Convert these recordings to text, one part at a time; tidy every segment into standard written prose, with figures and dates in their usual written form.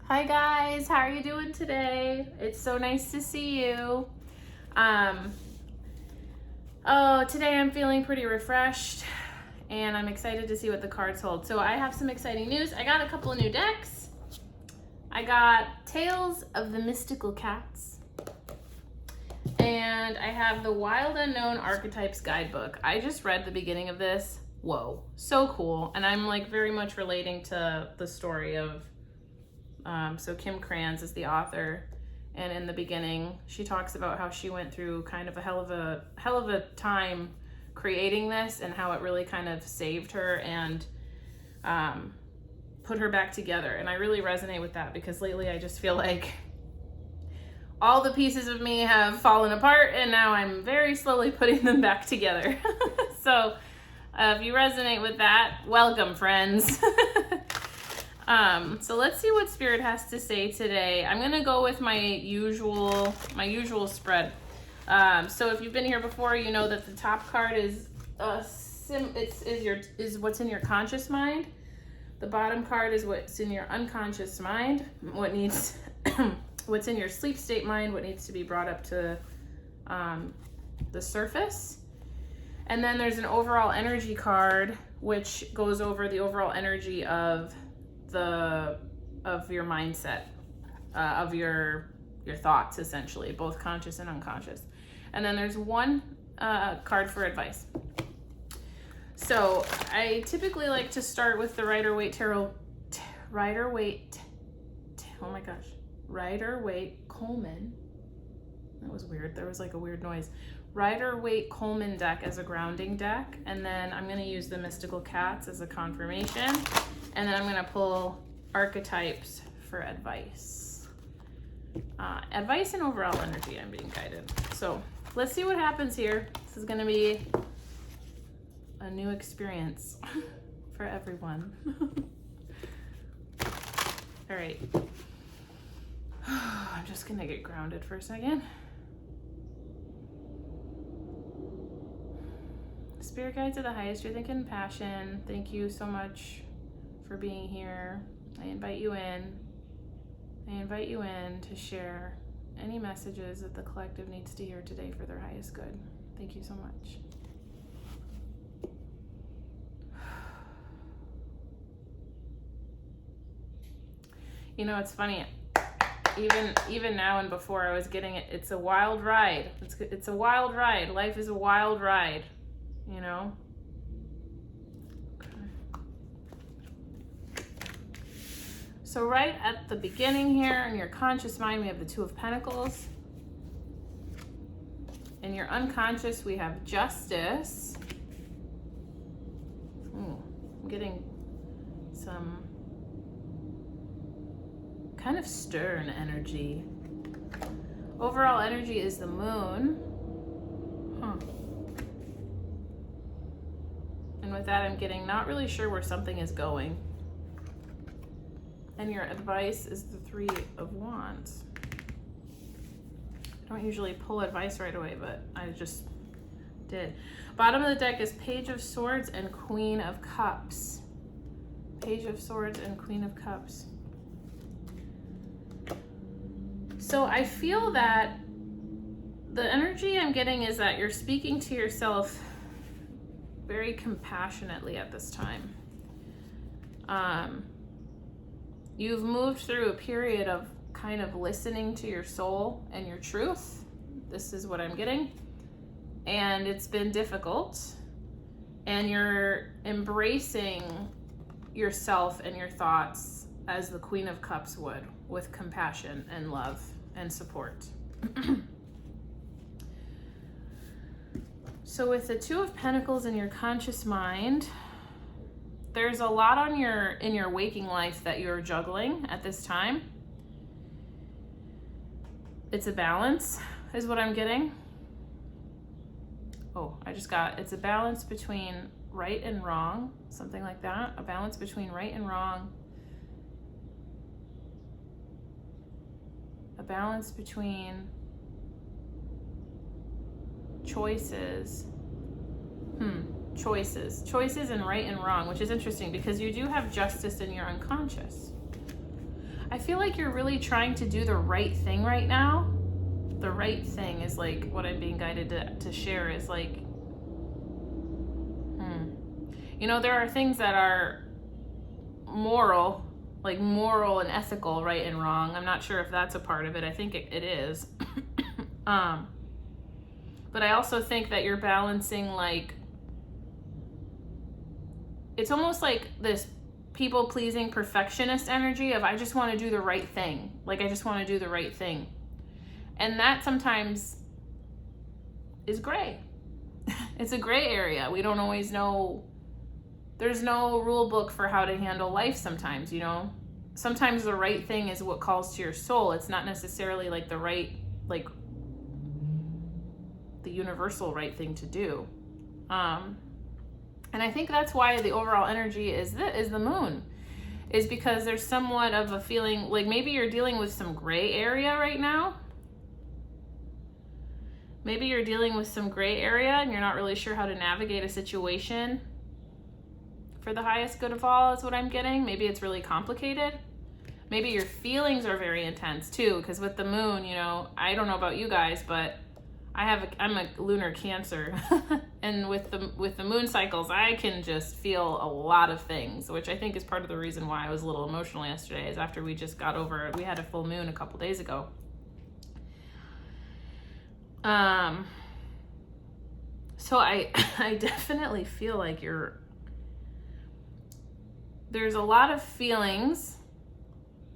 Hi guys, how are you doing today? It's so nice to see you. Today I'm feeling pretty refreshed and I'm excited to see what the cards hold. So I have some exciting news. I got a couple of new decks. I got Tales of the Mystical Cats and I have the Wild Unknown Archetypes Guidebook. I just read the beginning of this. Whoa, so cool. And I'm like very much relating to the story of so Kim Kranz is the author, and in the beginning she talks about how she went through kind of a hell of a time creating this and how it really kind of saved her and put her back together. And I really resonate with that because lately I just feel like all the pieces of me have fallen apart and now I'm very slowly putting them back together. So if you resonate with that, welcome friends. So let's see what Spirit has to say today. I'm gonna go with my usual spread. So if you've been here before, you know that the top card is is what's in your conscious mind. The bottom card is what's in your unconscious mind. What's in your sleep state mind, what needs to be brought up to the surface. And then there's an overall energy card, which goes over the overall energy of your mindset, of your thoughts, essentially, both conscious and unconscious. And then there's one card for advice. So I typically like to start with the Rider-Waite Coleman. That was weird. There was like a weird noise. Rider-Waite Coleman deck as a grounding deck, and then I'm going to use the Mystical Cats as a confirmation, and then I'm going to pull archetypes for advice. Advice and overall energy, I'm being guided. So let's see what happens here. This is going to be a new experience for everyone. All right. I'm just going to get grounded for a second. Spirit guides of the highest truth and compassion, thank you so much for being here. I invite you in to share any messages that the collective needs to hear today for their highest good. Thank you so much. You know, it's funny. Even now and before I was getting it, it's a wild ride. It's a wild ride. Life is a wild ride. You know? Okay. So right at the beginning here in your conscious mind, we have the Two of Pentacles. In your unconscious, we have Justice. Ooh, I'm getting some kind of stern energy. Overall energy is the Moon. And with that, I'm getting not really sure where something is going. And your advice is the Three of Wands. I don't usually pull advice right away, but I just did. Bottom of the deck is Page of Swords and Queen of Cups. Page of Swords and Queen of Cups. So I feel that the energy I'm getting is that you're speaking to yourself very compassionately at this time. You've moved through a period of kind of listening to your soul and your truth. This is what I'm getting. And it's been difficult. And you're embracing yourself and your thoughts as the Queen of Cups would, with compassion and love and support. So with the Two of Pentacles in your conscious mind, there's a lot in your waking life that you're juggling at this time. It's a balance, is what I'm getting. Oh, it's a balance between right and wrong, something like that. A balance between right and wrong. A balance between choices and right and wrong, which is interesting because you do have Justice in your unconscious. I feel like you're really trying to do the right thing right now. The right thing is like what I'm being guided to share is like, you know, there are things that are moral, like moral and ethical, right and wrong. I'm not sure if that's a part of it. I think it is. But I also think that you're balancing, like, it's almost like this people-pleasing perfectionist energy of I just want to do the right thing. Like, I just want to do the right thing. And that sometimes is gray. It's a gray area. We don't always know. There's no rule book for how to handle life sometimes, you know? Sometimes the right thing is what calls to your soul. It's not necessarily like the right, like the universal right thing to do. And I think that's why the overall energy is the moon, is because there's somewhat of a feeling like maybe you're dealing with some gray area right now. Maybe you're dealing with some gray area and you're not really sure how to navigate a situation for the highest good of all is what I'm getting. Maybe it's really complicated. Maybe your feelings are very intense too, because with the moon, you know, I don't know about you guys, but I'm a lunar Cancer, and with the moon cycles, I can just feel a lot of things, which I think is part of the reason why I was a little emotional yesterday. Is after we just got over, we had a full moon a couple days ago. So I definitely feel like there's a lot of feelings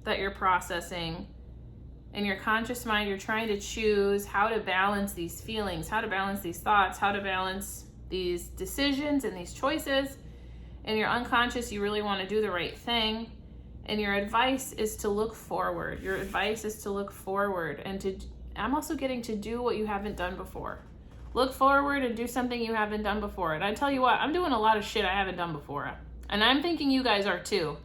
that you're processing. In your conscious mind, you're trying to choose how to balance these feelings, how to balance these thoughts, how to balance these decisions and these choices. In your unconscious, you really want to do the right thing. And your advice is to look forward. Your advice is to look forward and I'm also getting to do what you haven't done before. Look forward and do something you haven't done before. And I tell you what, I'm doing a lot of shit I haven't done before. And I'm thinking you guys are too.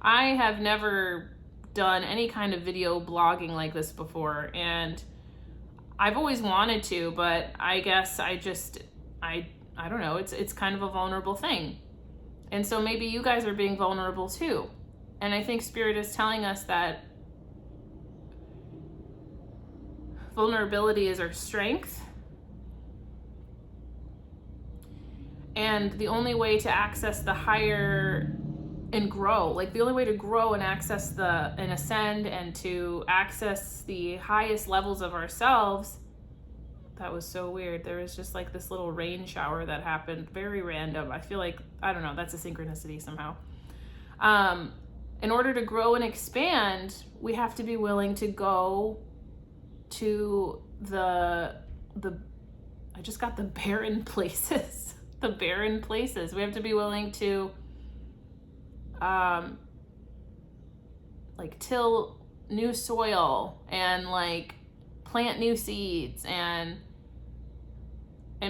I have never done any kind of video blogging like this before, and I've always wanted to, but I guess I don't know, it's kind of a vulnerable thing. And so maybe you guys are being vulnerable too. And I think Spirit is telling us that vulnerability is our strength. And the only way to access the higher and grow, like the only way to grow and access and ascend and to access the highest levels of ourselves. That was so weird. There was just like this little rain shower that happened, very random. I feel like, I don't know, that's a synchronicity somehow. In order to grow and expand, we have to be willing to go to I just got the barren places. The barren places. We have to be willing to like till new soil and like plant new seeds and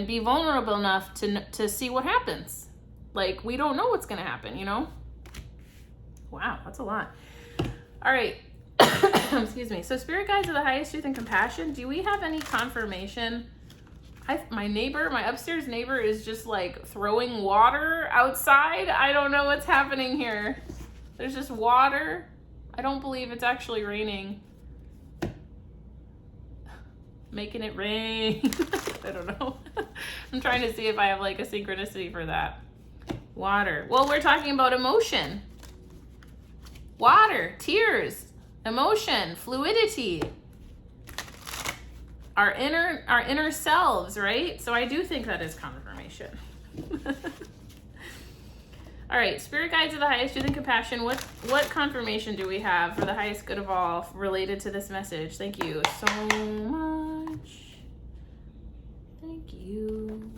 be vulnerable enough to see what happens. Like, we don't know what's going to happen, you know? Wow, that's a lot. All right. Excuse me. So spirit guides of the highest truth and compassion, do we have any confirmation? My upstairs neighbor is just like throwing water outside. I don't know what's happening here. There's just water. I don't believe it's actually raining. Making it rain. I don't know. I'm trying to see if I have like a synchronicity for that. Water. Well, we're talking about emotion. Water, tears, emotion, fluidity. Our inner selves, right? So I do think that is confirmation. All right, spirit guides of the highest truth and compassion. What confirmation do we have for the highest good of all related to this message? Thank you so much. Thank you.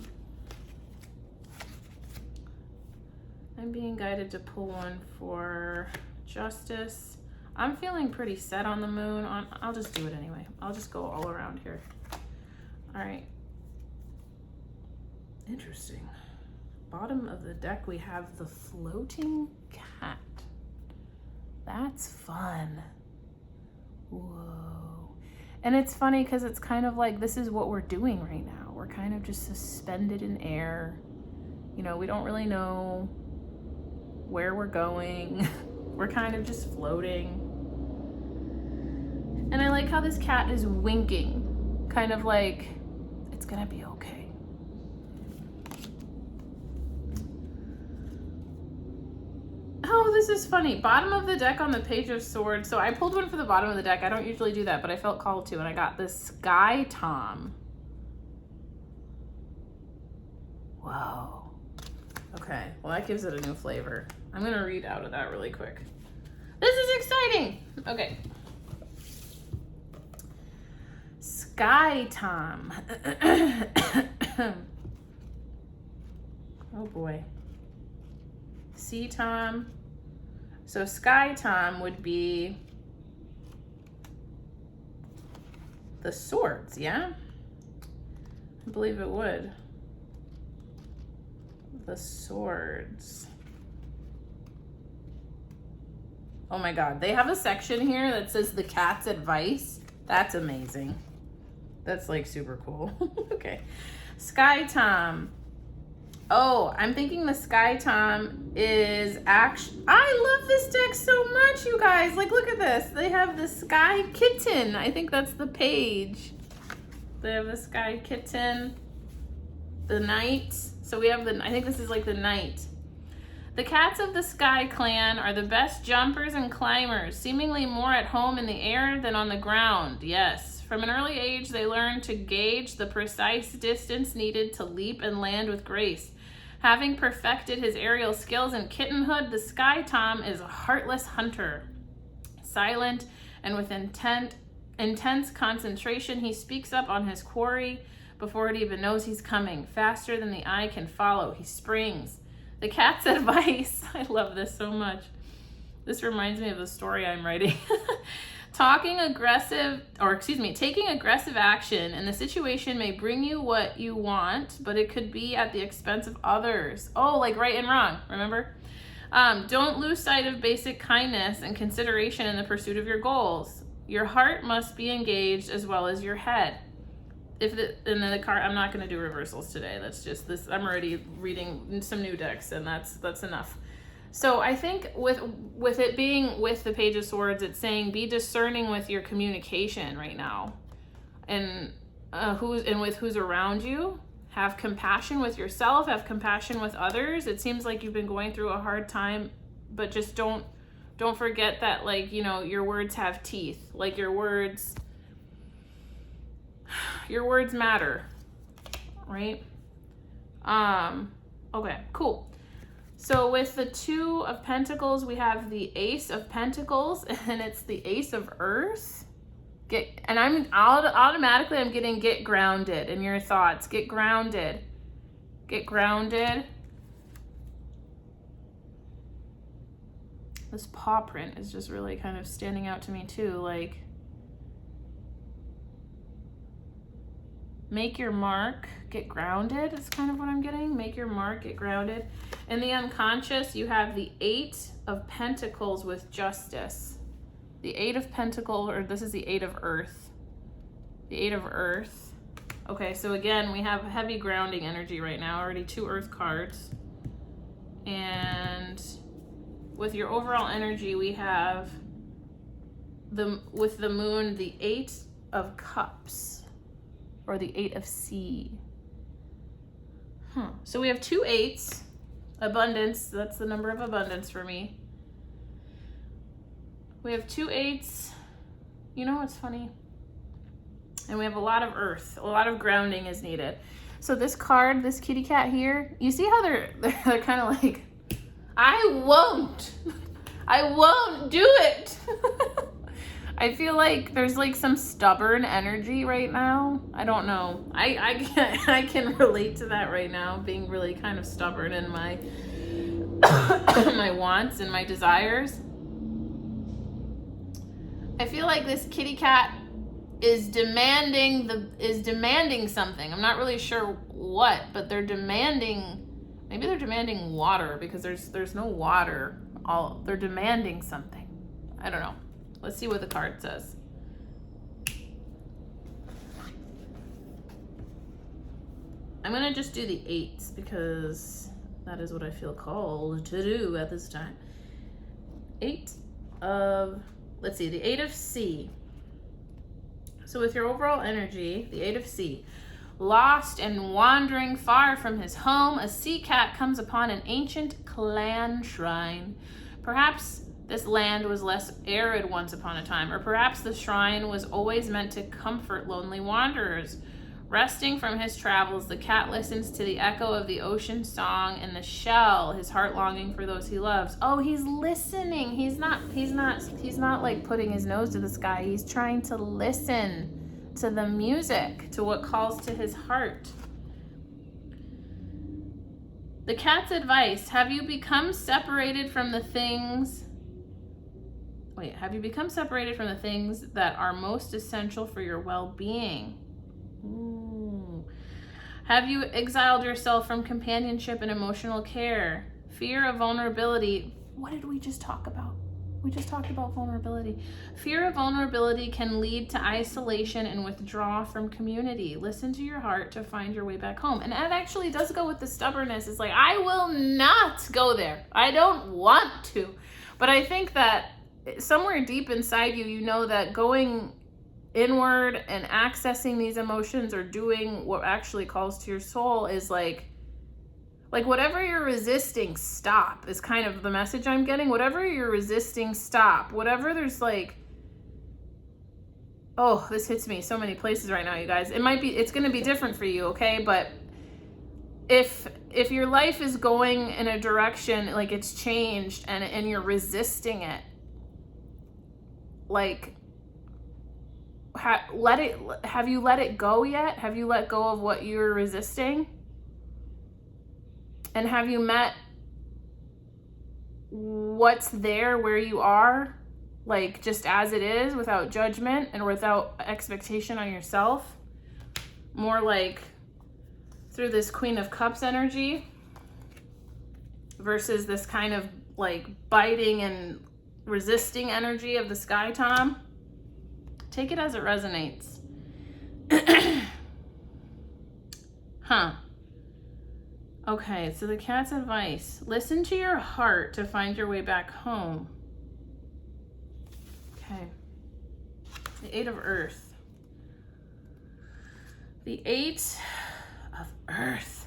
I'm being guided to pull one for justice. I'm feeling pretty set on the moon. I'll just do it anyway. I'll just go all around here. All right. Interesting. Bottom of the deck, we have the floating cat. That's fun. Whoa. And it's funny because it's kind of like this is what we're doing right now. We're kind of just suspended in air. You know, we don't really know where we're going. We're kind of just floating. And I like how this cat is winking, kind of like, it's gonna be okay. Oh, this is funny. Bottom of the deck on the Page of Swords. So I pulled one for the bottom of the deck. I don't usually do that, but I felt called to, and I got this Sky Tom. Whoa. Okay, well that gives it a new flavor. I'm gonna read out of that really quick. This is exciting. Okay. Sky Tom. Oh boy. Sea Tom. So Sky Tom would be the swords, yeah? I believe it would. The swords. Oh my God, they have a section here that says the cat's advice. That's amazing. That's like super cool. Okay. Sky Tom. Oh, I'm thinking the Sky Tom is actually, I love this deck so much, you guys. Like, look at this. They have the Sky Kitten. I think that's the page. They have the Sky Kitten, the Knight. So we have the, I think this is like the Knight. The cats of the Sky Clan are the best jumpers and climbers, seemingly more at home in the air than on the ground. Yes. From an early age, they learn to gauge the precise distance needed to leap and land with grace. Having perfected his aerial skills in kittenhood, the Sky Tom is a heartless hunter. Silent and with intense concentration, he speaks up on his quarry before it even knows he's coming. Faster than the eye can follow, he springs. The cat's advice, I love this so much. This reminds me of the story I'm writing. Taking aggressive action in the situation may bring you what you want, but it could be at the expense of others. Oh, like right and wrong, remember? Don't lose sight of basic kindness and consideration in the pursuit of your goals. Your heart must be engaged as well as your head. And then the card, I'm not going to do reversals today. That's just this. I'm already reading some new decks, and that's enough. So I think with it being with the Page of Swords, it's saying be discerning with your communication right now, and with who's around you. Have compassion with yourself. Have compassion with others. It seems like you've been going through a hard time, but just don't forget that, like, you know, your words have teeth. Like your words matter, right? Okay, cool. So with the Two of Pentacles, we have the Ace of Pentacles, and it's the Ace of Earth. Automatically I'm getting get grounded in your thoughts. Get grounded. Get grounded. This paw print is just really kind of standing out to me too. Like, make your mark, get grounded is kind of what I'm getting. Make your mark, get grounded. In the unconscious, you have the Eight of Pentacles with Justice. The Eight of Pentacles, or this is the Eight of Earth. The Eight of Earth. Okay, so again, we have heavy grounding energy right now. Already 2 Earth cards. And with your overall energy, we have, with the Moon, the Eight of Cups. Or the Eight of Sea. So we have 2 eights. Abundance, that's the number of abundance for me. We have 2 eights. You know what's funny? And we have a lot of earth. A lot of grounding is needed. So this card, this kitty cat here, you see how they're kind of like, I won't do it. I feel like there's like some stubborn energy right now. I don't know. I can relate to that right now, being really kind of stubborn in my my wants and my desires. I feel like this kitty cat is demanding something. I'm not really sure what, but they're demanding, maybe they're demanding water, because there's no water. They're demanding something. I don't know. Let's see what the card says. I'm gonna just do the 8s because that is what I feel called to do at this time. 8 of, let's see, the 8 of Sea. So with your overall energy, the 8 of Sea, lost and wandering far from his home, a sea cat comes upon an ancient clan shrine. Perhaps this land was less arid once upon a time, or perhaps the shrine was always meant to comfort lonely wanderers. Resting from his travels, the cat listens to the echo of the ocean song and the shell, his heart longing for those he loves. Oh, he's listening. He's not like putting his nose to the sky. He's trying to listen to the music, to what calls to his heart. The cat's advice: have you become separated from the things that are most essential for your well-being? Ooh. Have you exiled yourself from companionship and emotional care? Fear of vulnerability. What did we just talk about? We just talked about vulnerability. Fear of vulnerability can lead to isolation and withdraw from community. Listen to your heart to find your way back home. And that actually does go with the stubbornness. It's like, I will not go there. I don't want to. But I think that somewhere deep inside you, you know that going inward and accessing these emotions or doing what actually calls to your soul is like whatever you're resisting, stop, is kind of the message I'm getting. Whatever you're resisting, stop. Whatever there's like, oh, this hits me so many places right now, you guys. It's going to be different for you, okay? But if your life is going in a direction, like it's changed and you're resisting it, like, have you let it go yet? Have you let go of what you're resisting? And have you met what's there where you are, like just as it is, without judgment and without expectation on yourself? More like through this Queen of Cups energy versus this kind of like biting and resisting energy of the Sky Tom. Take it as it resonates. Okay, so the cat's advice: listen to your heart to find your way back home. Okay. The 8 of Earth. The 8 of Earth.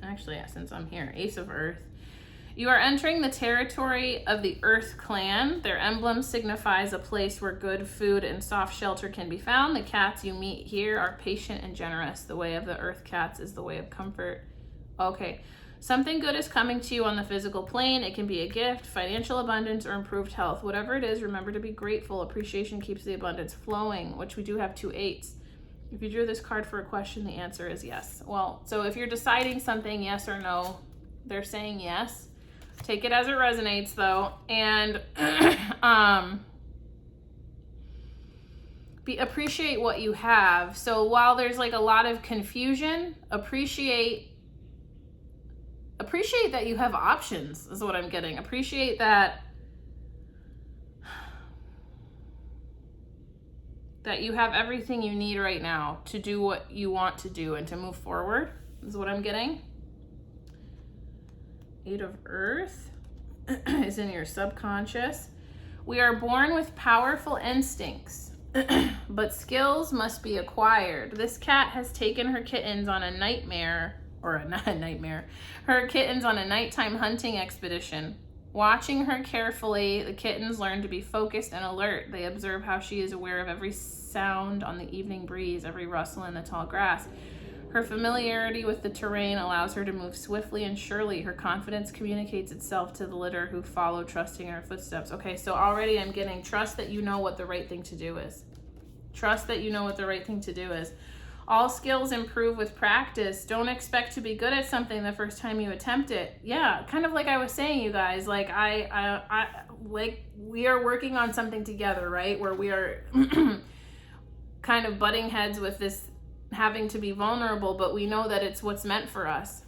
Actually, yeah, since I'm here, Ace of Earth. You are entering the territory of the Earth Clan. Their emblem signifies a place where good food and soft shelter can be found. The cats you meet here are patient and generous. The way of the Earth cats is the way of comfort. Okay, something good is coming to you on the physical plane. It can be a gift, financial abundance, or improved health. Whatever it is, remember to be grateful. Appreciation keeps the abundance flowing, which we do have 2 8s. If you drew this card for a question, the answer is yes. Well, so if you're deciding something, yes or no, they're saying yes. Take it as it resonates, though. And appreciate what you have. So while there's like a lot of confusion, appreciate that you have options, is what I'm getting. Appreciate that you have everything you need right now to do what you want to do and to move forward, is what I'm getting. 8 of Earth is in your subconscious. We are born with powerful instincts, but skills must be acquired. This cat has taken her kittens on a her kittens on a nighttime hunting expedition. Watching her carefully, the kittens learn to be focused and alert. They observe how she is aware of every sound on the evening breeze, every rustle in the tall grass. Her familiarity with the terrain allows her to move swiftly and surely. Her confidence communicates itself to the litter who follow, trusting in her footsteps. Okay, so already I'm getting trust that you know what the right thing to do is. Trust that you know what the right thing to do is. All skills improve with practice. Don't expect to be good at something the first time you attempt it. Yeah, kind of like I was saying, you guys, like I like we are working on something together, right? Where we are kind of butting heads with this having to be vulnerable, but we know that it's what's meant for us.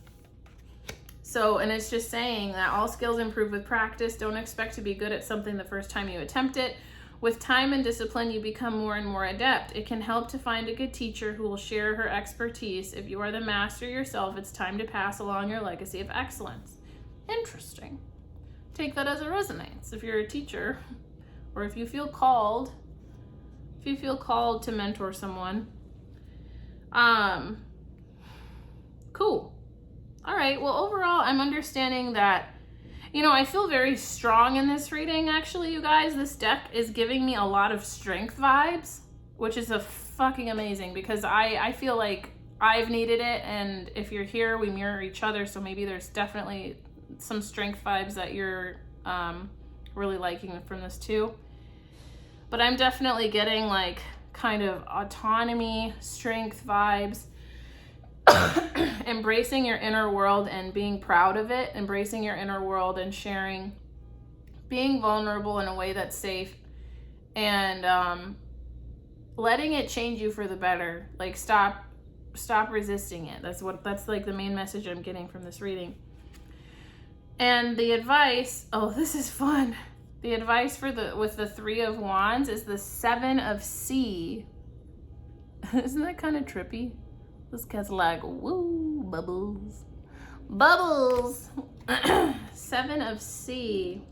So, and it's just saying that all skills improve with practice. Don't expect to be good at something the first time you attempt it. With time and discipline, you become more and more adept. It can help to find a good teacher who will share her expertise. If you are the master yourself, it's time to pass along your legacy of excellence. Interesting. Take that as a resonance. If you're a teacher, or if you feel called to mentor someone. Cool. All right. Well, overall, I'm understanding that, I feel very strong in this reading, actually, you guys. This deck is giving me a lot of strength vibes, which is fucking amazing, because I feel like I've needed it, and if you're here, we mirror each other, so maybe there's definitely some strength vibes that you're really liking from this too. But I'm definitely getting like kind of autonomy, strength vibes, embracing your inner world and being proud of it, embracing your inner world and sharing, being vulnerable in a way that's safe, and letting it change you for the better. Like stop resisting it. That's like the main message I'm getting from this reading. And the advice, oh, this is fun. The advice with the 3 of Wands is the 7 of Sea. Isn't that kind of trippy? This cat's like, woo, bubbles. Bubbles! 7 of Sea.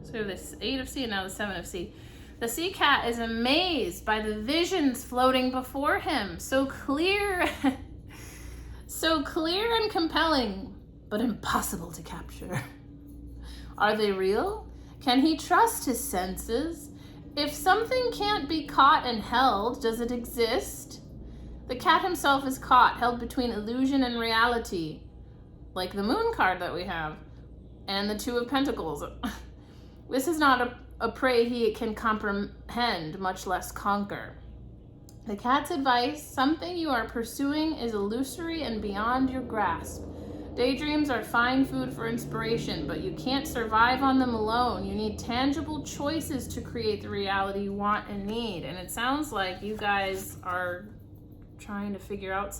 So we have this 8 of Sea and now the 7 of Sea. The sea cat is amazed by the visions floating before him. So clear and compelling, but impossible to capture. Are they real? Can he trust his senses? If something can't be caught and held, does it exist? The cat himself is caught, held between illusion and reality, like the moon card that we have, and the 2 of Pentacles. This is not a prey he can comprehend, much less conquer. The cat's advice: something you are pursuing is illusory and beyond your grasp. Daydreams are fine food for inspiration, but you can't survive on them alone. You need tangible choices to create the reality you want and need. And it sounds like you guys are trying to figure out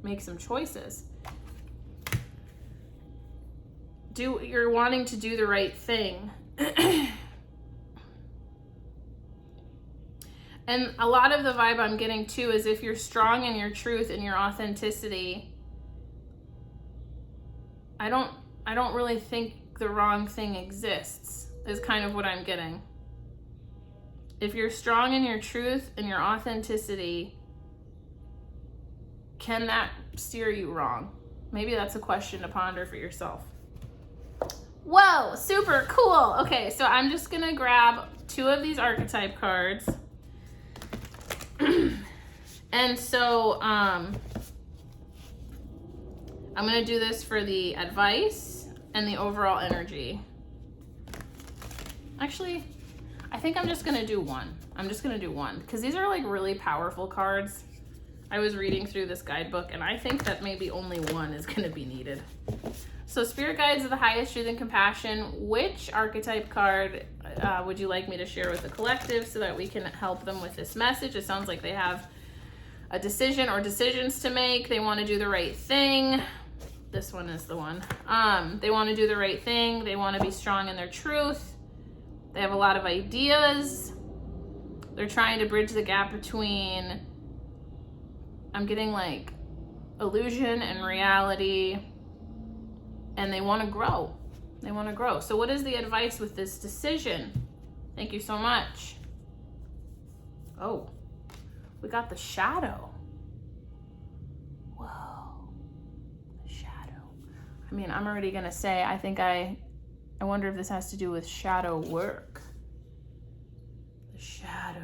make some choices. You're wanting to do the right thing. And a lot of the vibe I'm getting too is if you're strong in your truth and your authenticity, I don't really think the wrong thing exists, is kind of what I'm getting. If you're strong in your truth and your authenticity, can that steer you wrong? Maybe that's a question to ponder for yourself. Whoa, super cool. Okay, so I'm just gonna grab 2 of these archetype cards. And so I'm gonna do this for the advice and the overall energy. Actually, I think I'm just gonna do one. I'm just gonna do one, because these are like really powerful cards. I was reading through this guidebook and I think that maybe only one is gonna be needed. So spirit guides of the highest truth and compassion, which archetype card would you like me to share with the collective so that we can help them with this message? It sounds like they have a decision or decisions to make. They want to do the right thing. This one is the one. They want to do the right thing. They want to be strong in their truth. They have a lot of ideas. They're trying to bridge the gap between, I'm getting like illusion and reality, and they want to grow. They want to grow. So what is the advice with this decision? Thank you so much. Oh, we got the shadow. Whoa, the shadow. I mean, I'm already going to say, I wonder if this has to do with shadow work. The shadow.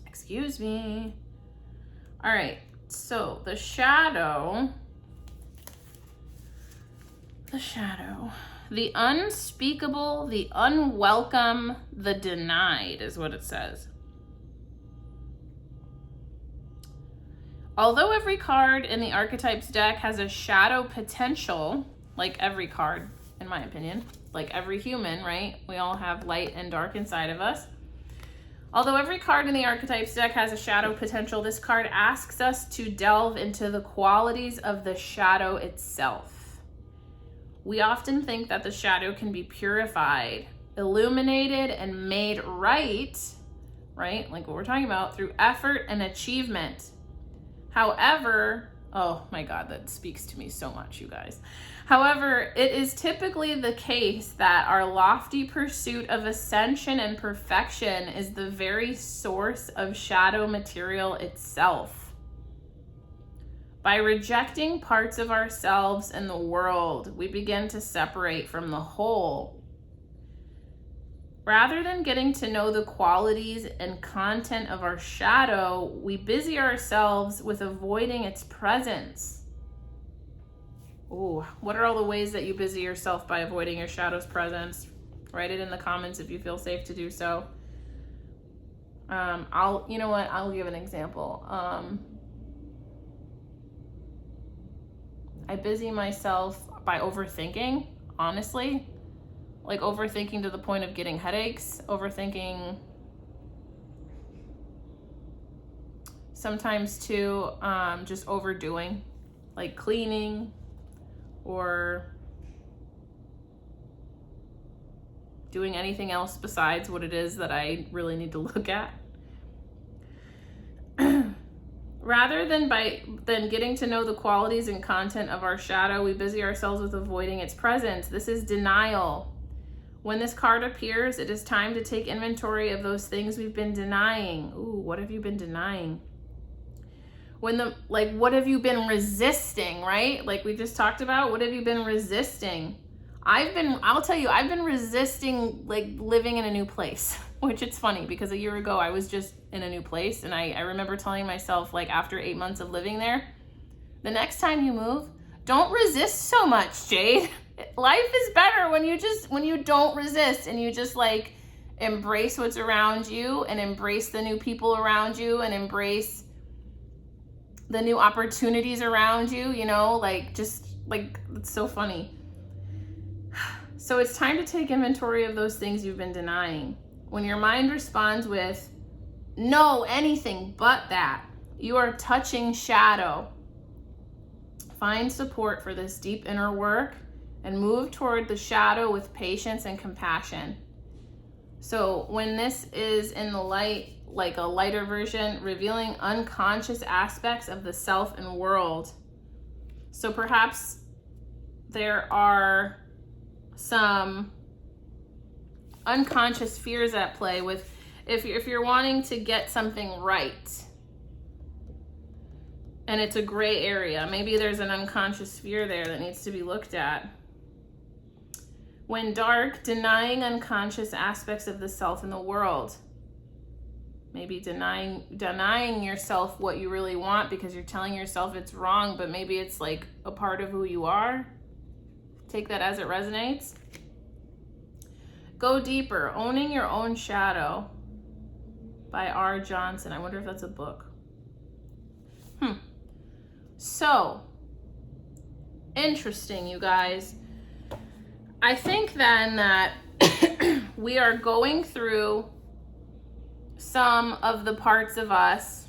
Excuse me. All right, so the shadow, the unspeakable, the unwelcome, the denied is what it says. Although every card in the archetypes deck has a shadow potential, like every card, in my opinion, like every human, right? We all have light and dark inside of us. Although every card in the archetypes deck has a shadow potential, this card asks us to delve into the qualities of the shadow itself. We often think that the shadow can be purified, illuminated, and made right, like what we're talking about, through effort and achievement. However, oh my God, that speaks to me so much, you guys. However, it is typically the case that our lofty pursuit of ascension and perfection is the very source of shadow material itself. By rejecting parts of ourselves and the world, we begin to separate from the whole. Rather than getting to know the qualities and content of our shadow, we busy ourselves with avoiding its presence. Ooh, what are all the ways that you busy yourself by avoiding your shadow's presence? Write it in the comments if you feel safe to do so. You know what? I'll give an example. I busy myself by overthinking, honestly. Like overthinking to the point of getting headaches, overthinking sometimes too, just overdoing, like cleaning or doing anything else besides what it is that I really need to look at. Rather than getting to know the qualities and content of our shadow, we busy ourselves with avoiding its presence. This is denial. When this card appears, it is time to take inventory of those things we've been denying. Ooh, what have you been denying? What have you been resisting, right? Like we just talked about, what have you been resisting? I'll tell you, I've been resisting like living in a new place, which it's funny because a year ago I was just in a new place. And I remember telling myself, like after 8 months of living there, the next time you move, don't resist so much, Jade. Life is better when you don't resist and you just like embrace what's around you and embrace the new people around you and embrace the new opportunities around you, it's so funny. So it's time to take inventory of those things you've been denying. When your mind responds with, no, anything but that, you are touching shadow. Find support for this deep inner work and move toward the shadow with patience and compassion. So when this is in the light, like a lighter version, revealing unconscious aspects of the self and world. So perhaps there are some unconscious fears at play with if you're wanting to get something right and it's a gray area, maybe there's an unconscious fear there that needs to be looked at. When dark, denying unconscious aspects of the self and the world. Maybe denying yourself what you really want because you're telling yourself it's wrong, but maybe it's like a part of who you are. Take that as it resonates. Go deeper, owning your own shadow by R. Johnson. I wonder if that's a book. So, interesting, you guys. I think then that we are going through some of the parts of us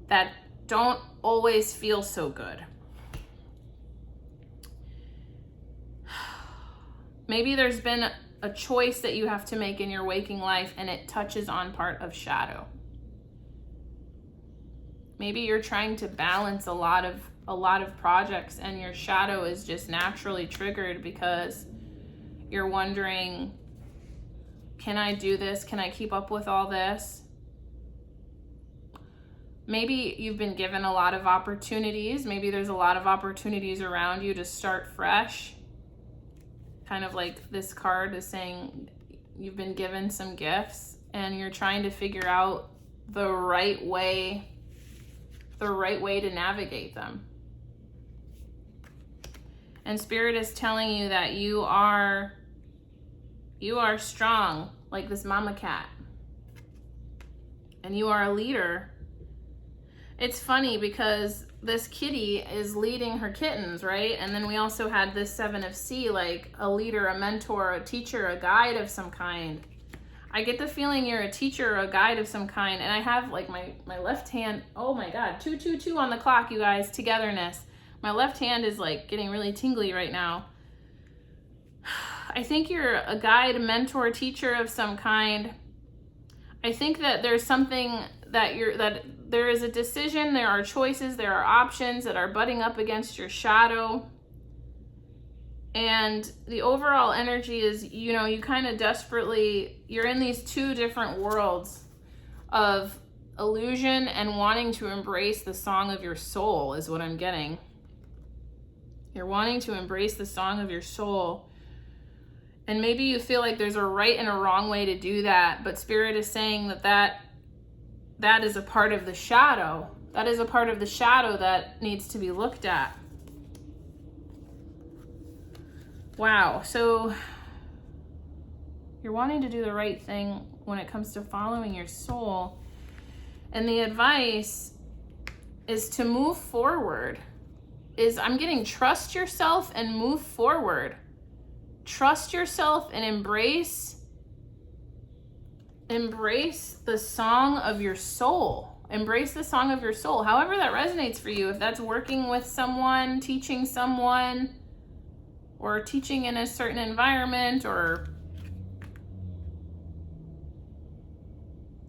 that don't always feel so good. Maybe there's been a choice that you have to make in your waking life and it touches on part of shadow. Maybe you're trying to balance a lot of projects and your shadow is just naturally triggered because you're wondering, can I do this? Can I keep up with all this? Maybe you've been given a lot of opportunities. Maybe there's a lot of opportunities around you to start fresh. Kind of like this card is saying you've been given some gifts and you're trying to figure out the right way to navigate them. And Spirit is telling you that you are strong, like this mama cat. And you are a leader. It's funny because this kitty is leading her kittens, right? And then we also had this 7 of C, like a leader, a mentor, a teacher, a guide of some kind. I get the feeling you're a teacher or a guide of some kind. And I have like my left hand, oh my God, 222 on the clock, you guys, togetherness. My left hand is like getting really tingly right now. I think you're a guide, mentor, teacher of some kind. I think that there's something that there is a decision, there are choices, there are options that are butting up against your shadow. And the overall energy is, you know, you kind of desperately, you're in these two different worlds of illusion and wanting to embrace the song of your soul is what I'm getting. You're wanting to embrace the song of your soul. And maybe you feel like there's a right and a wrong way to do that, but Spirit is saying that is a part of the shadow. That is a part of the shadow that needs to be looked at. Wow, so you're wanting to do the right thing when it comes to following your soul. And the advice is to move forward. I'm getting trust yourself and move forward. Trust yourself and embrace the song of your soul. Embrace the song of your soul. However that resonates for you. If that's working with someone, teaching someone, or teaching in a certain environment, or...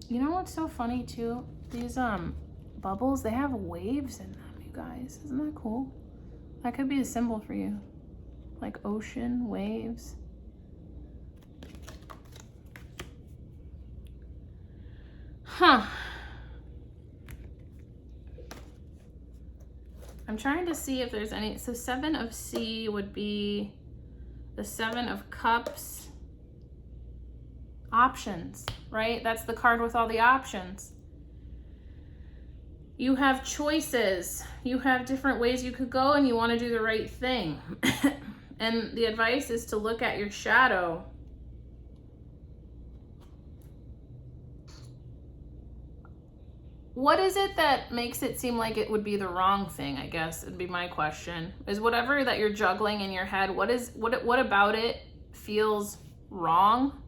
You know what's so funny too? These bubbles, they have waves in them, you guys. Isn't that cool? That could be a symbol for you. Like ocean, waves. Huh. I'm trying to see if there's any, so 7 of C would be the 7 of Cups. Options, right? That's the card with all the options. You have choices. You have different ways you could go and you want to do the right thing. And the advice is to look at your shadow. What is it that makes it seem like it would be the wrong thing, I guess, would be my question. Is whatever that you're juggling in your head, what about it feels wrong?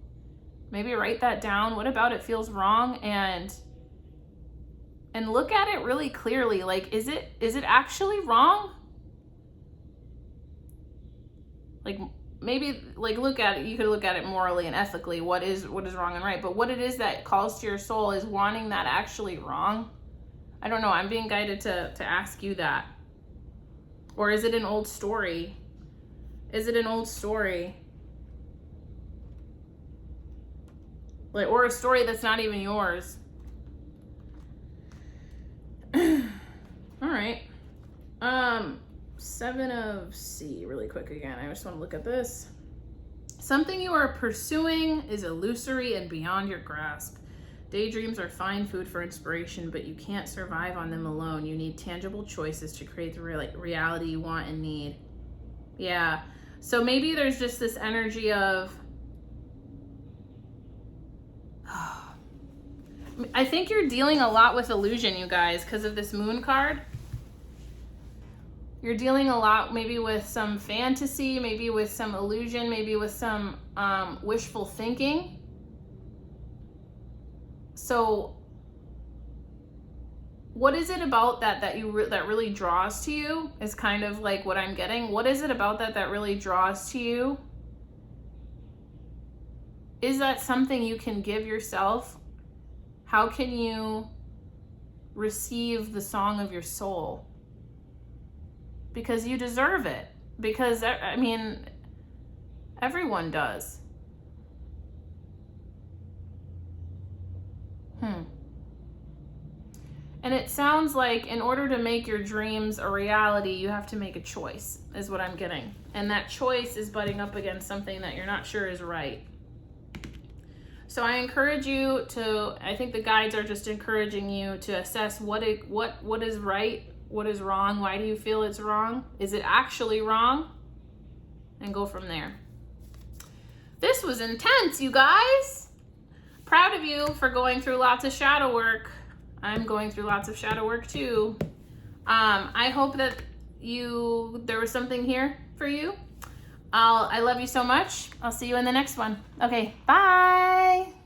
Maybe write that down. What about it feels wrong? And look at it really clearly. Like, is it actually wrong? Like, maybe, like, look at it. You could look at it morally and ethically. What is wrong and right? But what it is that calls to your soul, is wanting that actually wrong? I don't know. I'm being guided to ask you that. Or is it an old story? Is it an old story? Like, or a story that's not even yours. All right. 7 of C, really quick again. I just want to look at this. Something you are pursuing is illusory and beyond your grasp. Daydreams are fine food for inspiration, but you can't survive on them alone. You need tangible choices to create the reality you want and need. Yeah. So maybe there's just this energy of... I think you're dealing a lot with illusion, you guys, because of this moon card. You're dealing a lot maybe with some fantasy, maybe with some illusion, maybe with some wishful thinking. So what is it about that really draws to you is kind of like what I'm getting. What is it about that really draws to you? Is that something you can give yourself? How can you receive the song of your soul? Because you deserve it. Because, I mean, everyone does. And it sounds like in order to make your dreams a reality, you have to make a choice, is what I'm getting. And that choice is butting up against something that you're not sure is right. So I encourage you to, I think the guides are just encouraging you to assess what is right, what is wrong, why do you feel it's wrong? Is it actually wrong? And go from there. This was intense, you guys. Proud of you for going through lots of shadow work. I'm going through lots of shadow work too. I hope that there was something here for you. I love you so much. I'll see you in the next one. Okay, bye.